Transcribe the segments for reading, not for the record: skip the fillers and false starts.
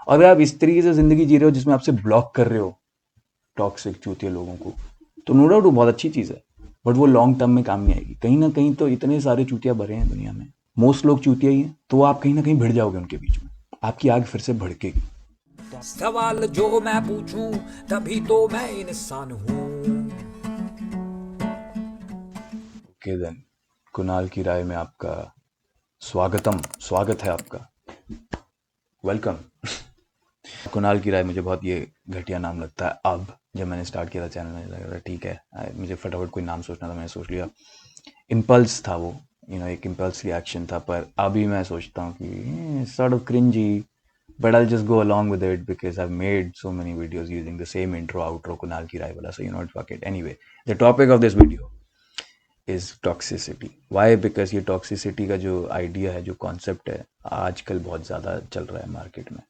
और अगर आप इस तरीके से ज़िंदगी जी रहे हो जिसमें आपसे ब्लॉक कर रहे हो टॉक्सिक चूतिए लोगों को, तो नो डाउट वो बहुत अच्छी चीज़ है, बट वो लॉन्ग टर्म में काम नहीं आएगी। कहीं ना कहीं तो इतने सारे चूतिया भरे हैं दुनिया में, मोस्ट लोग चूतिया ही हैं, तो आप कहीं ना कहीं भिड़ जाओगे उनके बीच में, आपकी आग फिर से भड़केगी। सवाल जो मैं पूछूं तभी तो मैं इंसान हूं। ओके देन, कुणाल की राय में आपका स्वागत है आपका, वेलकम। कुणाल की राय मुझे बहुत ये घटिया नाम लगता है। अब जब मैंने स्टार्ट किया था चैनल में लग रहा ठीक है, मुझे फटाफट कोई नाम सोचना था, मैंने सोच लिया, इम्पल्स था वो, एक इम्पल्स रिएक्शन था। पर अभी मैं सोचता हूँ कि sort of cringy, but I just go along with it because I made so many videos using the same intro outro Kunal की राय वाला, so fuck it. Anyway, the topic of this video is toxicity. Why? Because ये toxicity का जो idea है, जो concept है, आजकल बहुत ज़्यादा चल रहा है मार्केट में।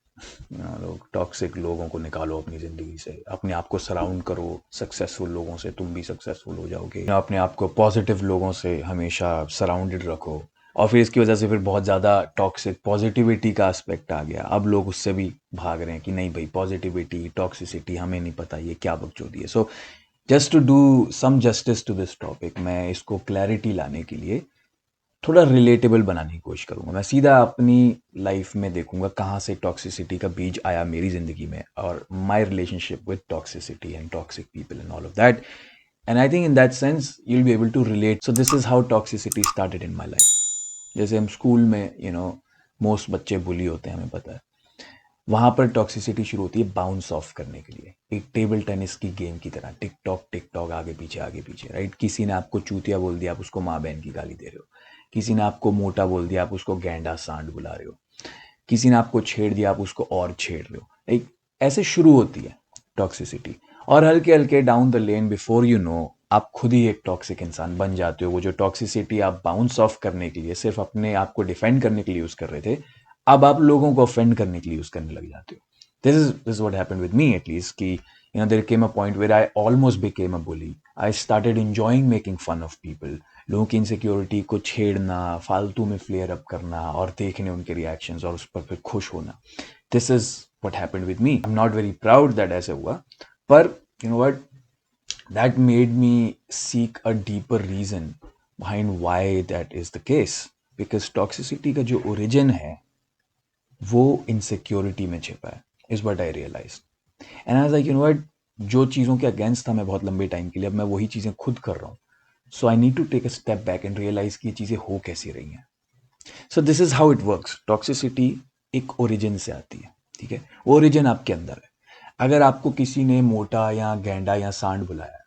लोग टॉक्सिक लोगों को निकालो अपनी ज़िंदगी से, अपने आप को सराउंड करो सक्सेसफुल लोगों से, तुम भी सक्सेसफुल हो जाओगे। अपने आप को पॉजिटिव लोगों से हमेशा सराउंडेड रखो। और फिर इसकी वजह से फिर बहुत ज़्यादा टॉक्सिक पॉजिटिविटी का एस्पेक्ट आ गया। अब लोग उससे भी भाग रहे हैं कि नहीं भाई, पॉजिटिविटी टॉक्सिसिटी हमें नहीं पता ये क्या बकचोदी है। So just to do some justice to this topic, मैं इसको क्लैरिटी लाने के लिए थोड़ा रिलेटेबल बनाने की कोशिश करूंगा। मैं सीधा अपनी लाइफ में देखूंगा कहाँ से टॉक्सिसिटी का बीज आया मेरी ज़िंदगी में, और my relationship with toxicity and toxic people and all of that. And I think in that sense you will be able to relate. So this is how toxicity started in my life. जैसे हम school में most बच्चे बुली होते हैं, हमें पता है। वहां पर टॉक्सिसिटी शुरू होती है बाउंस ऑफ करने के लिए, एक टेबल टेनिस की गेम की तरह, टिक टॉक आगे पीछे, राइट। किसी ने आपको चूतिया बोल दिया, आप उसको माँ बहन की गाली दे रहे हो। किसी ने आपको मोटा बोल दिया, आप उसको गैंडा सांड बुला रहे हो। किसी ने आपको छेड़ दिया, आप उसको और छेड़ रहे हो। एक ऐसे शुरू होती है टॉक्सिसिटी, और हल्के हल्के down the lane, before you know, आप खुद ही एक टॉक्सिक इंसान बन जाते हो। वो जो टॉक्सिसिटी आप बाउंस ऑफ करने के लिए, सिर्फ अपने आप को डिफेंड करने के लिए यूज कर रहे थे, अब आप लोगों को ऑफेंड करने के लिए यूज करने लग जाते हो। This is what happened with me at least, कि there came a point where I almost became a bully. I started enjoying making fun of people, लोगों की इनसिक्योरिटी को छेड़ना, फालतू में फ्लेयर अप करना, और देखने उनके रिएक्शंस और उस पर फिर खुश होना। This is what happened with me. I am not very proud that ऐसे हुआ, पर you know what, that made me seek a deeper reason behind why that is the case. Because toxicity का जो ओरिजिन है वो insecurity में छिपा है, is what I realize. And I was like, जो चीज़ों के अगेंस्ट था मैं बहुत लंबे टाइम के लिए, अब मैं वही चीज़ें खुद कर रहा हूँ। So I need to take a step back and realise कि ये चीज़ें हो कैसी रही हैं। So this is how it works. Toxicity एक ओरिजिन से आती है, ठीक है। वो ओरिजिन आपके अंदर है। अगर आपको किसी ने मोटा या गैंडा या सांड बुलाया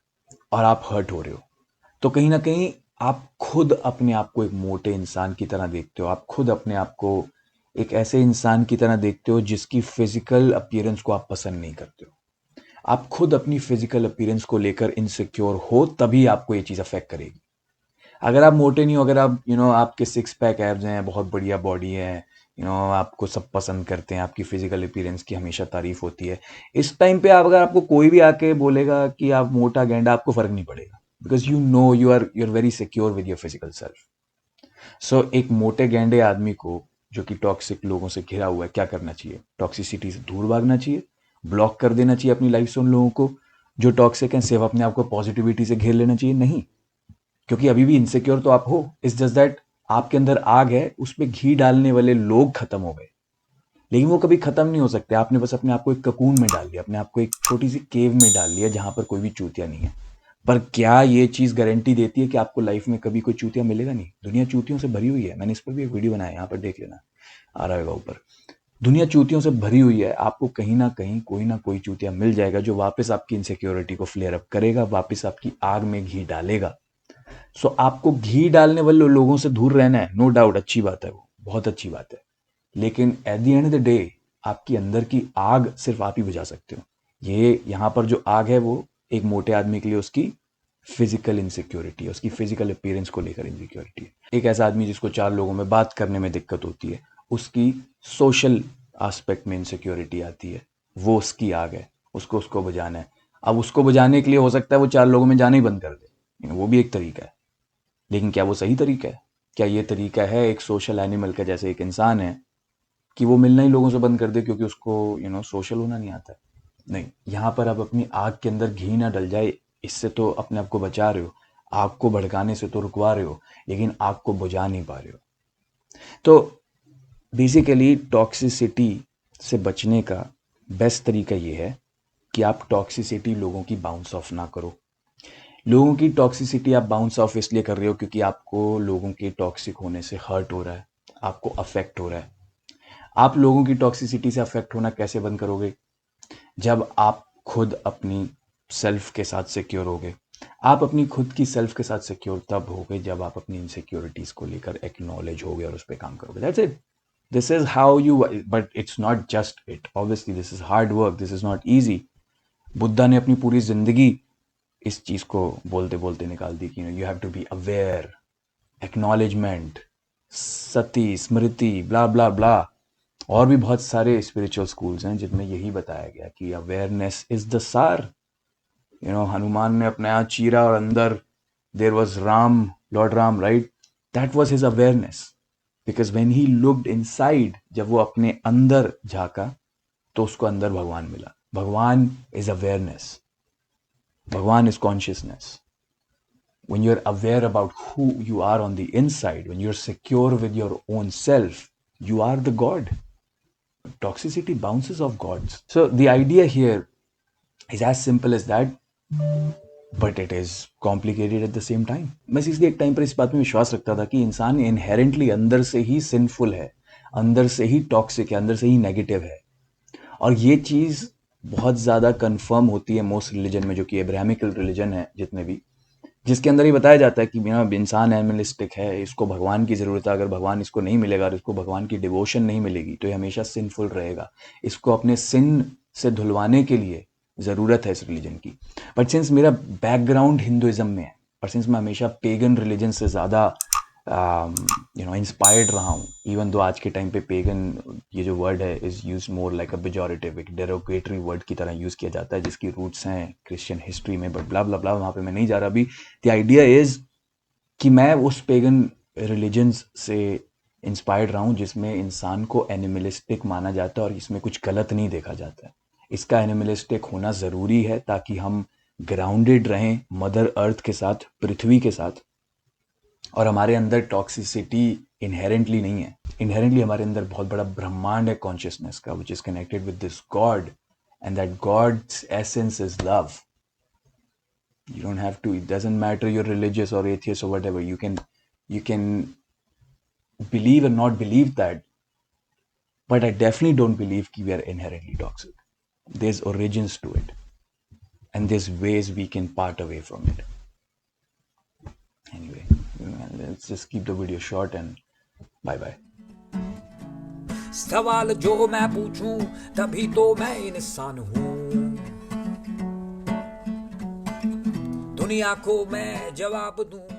और आप हर्ट हो रहे हो, तो कहीं ना कहीं आप खुद अपने आप को एक मोटे इंसान की तरह देखते हो। आप खुद अपने आप को एक ऐसे इंसान की तरह देखते हो जिसकी फिजिकल अपीयरेंस को आप पसंद नहीं करते हो। आप खुद अपनी फिजिकल अपीयरेंस को लेकर इनसिक्योर हो, तभी आपको ये चीज़ अफेक्ट करेगी। अगर आप मोटे नहीं हो, अगर आप आपके सिक्स पैक एब्स हैं, बहुत बढ़िया बॉडी है, आपको सब पसंद करते हैं, आपकी फिजिकल अपीयरेंस की हमेशा तारीफ होती है, इस टाइम पे आप, अगर आपको कोई भी आके बोलेगा कि आप मोटा गेंडा, आपको फर्क नहीं पड़ेगा, because you are very secure with your physical self. So एक मोटे गेंडे आदमी को, जो कि टॉक्सिक लोगों से घिरा हुआ है, क्या करना चाहिए? टॉक्सिसिटी से दूर भागना चाहिए, ब्लॉक कर देना चाहिए अपनी लाइफ से उन लोगों को जो टॉक्सिक हैं, सिर्फ अपने आप को पॉजिटिविटी से घेर लेना चाहिए? नहीं, क्योंकि अभी भी इनसिक्योर तो आप हो। इट्स जस्ट दैट आपके अंदर आग है, उस पर घी डालने वाले लोग खत्म हो गए, लेकिन वो कभी खत्म नहीं हो सकते। आपने बस अपने आप को एक ककून में डाल दिया, अपने आप को एक छोटी सी केव में डाल लिया जहां पर कोई भी चूतिया नहीं है। पर क्या ये चीज गारंटी देती है कि आपको लाइफ में कभी कोई चूतिया मिलेगा? नहीं। दुनिया चूतियों से भरी हुई है, मैंने इस पर भी एक वीडियो बनाया, यहाँ पर देख लेना, आ रहा होगा ऊपर। दुनिया चूतियों से भरी हुई है, आपको कहीं ना कोई चूतिया मिल जाएगा जो वापस आपकी इनसिक्योरिटी को फ्लेयर अप करेगा, वापस आपकी आग में घी डालेगा। सो आपको घी डालने वाले लोगों से दूर रहना है, नो डाउट, अच्छी बात है, वो बहुत अच्छी बात है। लेकिन at the end of the day, आपकी अंदर की आग सिर्फ आप ही बुझा सकते हो। ये यहाँ पर जो आग है, वो एक मोटे आदमी के लिए उसकी फिजिकल इनसिक्योरिटी है, उसकी फिजिकल अपीयरेंस को लेकर इनसिक्योरिटी है। एक ऐसा आदमी जिसको चार लोगों में बात करने में दिक्कत होती है, उसकी सोशल एस्पेक्ट में इनसिक्योरिटी आती है, वो उसकी आग है, उसको उसको बुझाना है। अब उसको बुझाने के लिए हो सकता है वो चार लोगों में जाना ही बंद कर दे, वो भी एक तरीका है। लेकिन क्या वो सही तरीका है? क्या ये तरीका है एक सोशल एनिमल का? जैसे एक इंसान है, कि वो मिलना ही लोगों से बंद कर दे क्योंकि उसको सोशल होना नहीं आता है। नहीं, यहाँ पर आप अपनी आग के अंदर घी ना डल जाए, इससे तो अपने आप को बचा रहे हो, आग को भड़काने से तो रुकवा रहे हो, लेकिन आग को बुझा नहीं पा रहे हो। तो बेसिकली टॉक्सिसिटी से बचने का बेस्ट तरीका ये है कि आप टॉक्सिसिटी लोगों की बाउंस ऑफ ना करो। लोगों की टॉक्सिसिटी आप बाउंस ऑफ इसलिए कर रहे हो क्योंकि आपको लोगों के टॉक्सिक होने से हर्ट हो रहा है, आपको अफेक्ट हो रहा है। आप लोगों की टॉक्सिसिटी से अफेक्ट होना कैसे बंद करोगे? जब आप खुद अपनी सेल्फ के साथ सिक्योर होगे। आप अपनी खुद की सेल्फ के साथ सिक्योर तब होगे जब आप अपनी इनसिक्योरिटीज को लेकर एक्नॉलेज होगे और उस पर काम करोगे। That's it. This is how you, but it's not just it, obviously this is hard work, this is not easy. Buddha ने अपनी पूरी जिंदगी इस चीज को बोलते बोलते निकाल दी कि you have to be aware, acknowledgement, सती, स्मृति, ब्ला ब्ला ब्ला। और भी बहुत सारे स्पिरिचुअल स्कूल्स हैं जिनमें यही बताया गया कि अवेयरनेस इज द सार। हनुमान ने अपना हाथ चीरा और अंदर there was Ram, Lord Ram, right? That was his awareness, because when he looked inside, जब वो अपने अंदर झांका तो उसको अंदर भगवान मिला। भगवान इज अवेयरनेस, भगवान is consciousness. When you're aware about who you are on the inside, when you're secure with your own self, you are the God. Toxicity bounces off gods. So the idea here is as simple as that, but it is complicated at the same time. मैं इसलिए एक time पर इस बात में विश्वास रखता था कि इंसान इनहेरेंटली अंदर से ही सिंफुल है, अंदर से ही टॉक्सिक है, अंदर से ही नेगेटिव है। और ये चीज़ बहुत ज़्यादा कंफर्म होती है मोस्ट रिलीजन में, जो कि एब्राहमिकल रिलीजन है जितने भी, जिसके अंदर ही बताया जाता है कि इंसान एनिमलिस्टिक है, इसको भगवान की ज़रूरत है। अगर भगवान इसको नहीं मिलेगा और इसको भगवान की डिवोशन नहीं मिलेगी तो ये हमेशा सिनफुल रहेगा। इसको अपने सिन से धुलवाने के लिए ज़रूरत है इस रिलीजन की। बट सिंस मेरा बैकग्राउंड हिंदुइज्म में है और सिंस मैं हमेशा पेगन रिलीजन से ज़्यादा इंस्पायर्ड रहा हूँ, इवन दो आज के टाइम पे पेगन ये जो वर्ड है is use more like a pejorative, एक डेरोगेटरी वर्ड की तरह यूज़ किया जाता है जिसकी रूट्स हैं क्रिश्चियन हिस्ट्री में, बट ब्ला ब्ला ब्ला, वहाँ पे मैं नहीं जा रहा अभी। द आइडिया इज़ कि मैं उस पेगन रिलीजन्स से इंस्पायर्ड रहा हूँ जिसमें इंसान को एनिमलिस्टिक माना जाता है और इसमें कुछ गलत नहीं देखा जाता है। इसका एनिमलिस्टिक होना ज़रूरी है ताकि हम ग्राउंडेड रहें मदर अर्थ के साथ, पृथ्वी के साथ। और हमारे अंदर टॉक्सिसिटी इनहेरेंटली नहीं है, इनहेरेंटली हमारे अंदर बहुत बड़ा ब्रह्मांड है कॉन्शियसनेस का, which is connected with this god, and that god's essence is love. You don't have to, it doesn't matter you're religious or atheist or whatever, you can believe or not believe that, but I definitely don't believe that we are inherently toxic. There's origins to it and there's ways we can part away from it. Anyway, let's just keep the video short and bye bye. सवाल जो मैं पूछूं तभी तो मैं इंसान हूं, दुनिया को मैं जवाब दूं।